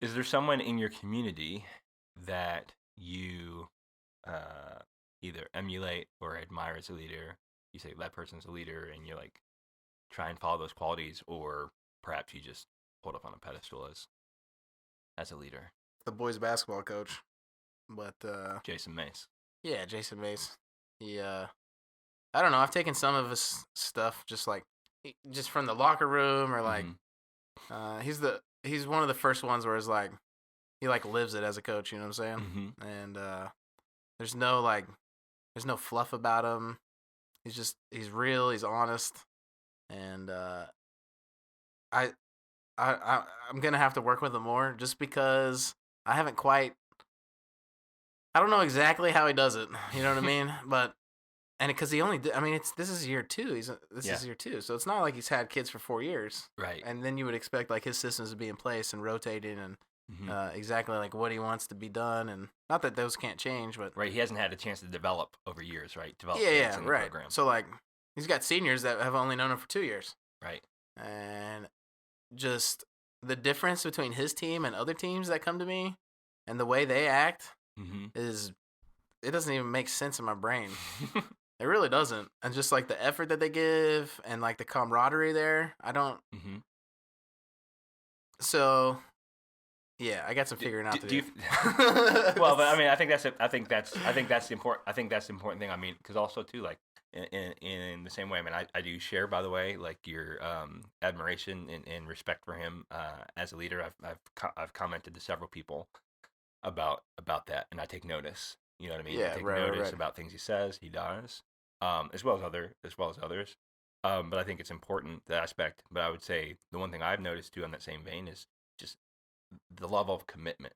Is there someone in your community that you either emulate or admire as a leader? You say that person's a leader, and you're like try and follow those qualities, or perhaps you just hold up on a pedestal as a leader. The boys basketball coach, but Jason Mace. yeah, Jason Mace. He I don't know. I've taken some of his stuff just from the locker room or like he's one of the first ones where it's like he like lives it as a coach. You know what I'm saying? Mm-hmm. And there's no fluff about him. He's real. He's honest, and I I'm gonna have to work with him more just because I haven't quite. I don't know exactly how he does it. You know what I mean? But and because he only did, I mean, this is year two. This is year two, so it's not like he's had kids for 4 years. Right. And then you would expect like his systems to be in place and rotating and exactly like what he wants to be done, and not that those can't change, but right. He hasn't had a chance to develop over years, right? Develop yeah, in the right. program. So like he's got seniors that have only known him for 2 years, right. And just the difference between his team and other teams that come to me and the way they act is it doesn't even make sense in my brain. It really doesn't. And just like the effort that they give and like the camaraderie there, I don't. So, yeah, I got some figuring out to do. Well, but I mean, I think that's the important thing. I mean, because also too, like in the same way, I mean, I do share, by the way, like your admiration and respect for him as a leader. I've commented to several people about that, and I take notice. You know what I mean? Yeah, I take right, notice right. about things he says, he does, as well as others. But I think it's important, the aspect. But I would say the one thing I've noticed too on that same vein is just the level of commitment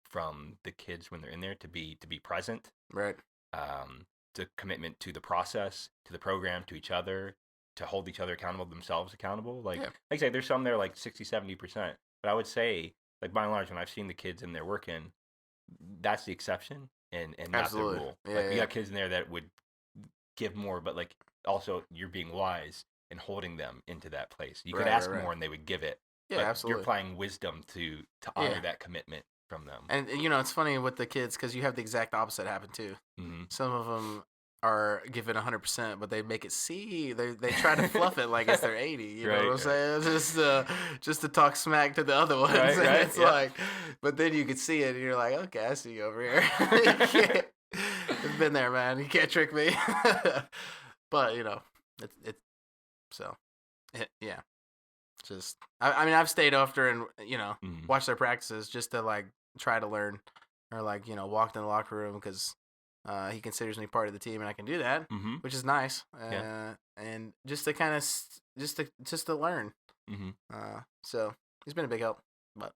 from the kids when they're in there to be present. Right. The commitment to the process, to the program, to each other, to hold each other accountable, themselves accountable. Like I say, there's some there like 60, 70%. But I would say, like by and large, when I've seen the kids in there working, that's the exception and not the rule. Yeah, like you got kids in there that would give more, but like also you're being wise and holding them into that place. You could ask more and they would give it. Yeah, but absolutely. You're applying wisdom to honor that commitment from them. And you know, it's funny with the kids because you have the exact opposite happen too. Some of them are giving 100%, but they make it they try to fluff it like it's their 80. You know what I'm saying? Just to talk smack to the other ones. Right, and it's like, but then you can see it, and you're like, okay, I see you over here. It's been there, man. You can't trick me. But you know, yeah. Just I mean, I've stayed after and watched their practices just to like try to learn or like walked in the locker room because he considers me part of the team and I can do that, which is nice. And just to kind of just to learn. So he's been a big help. But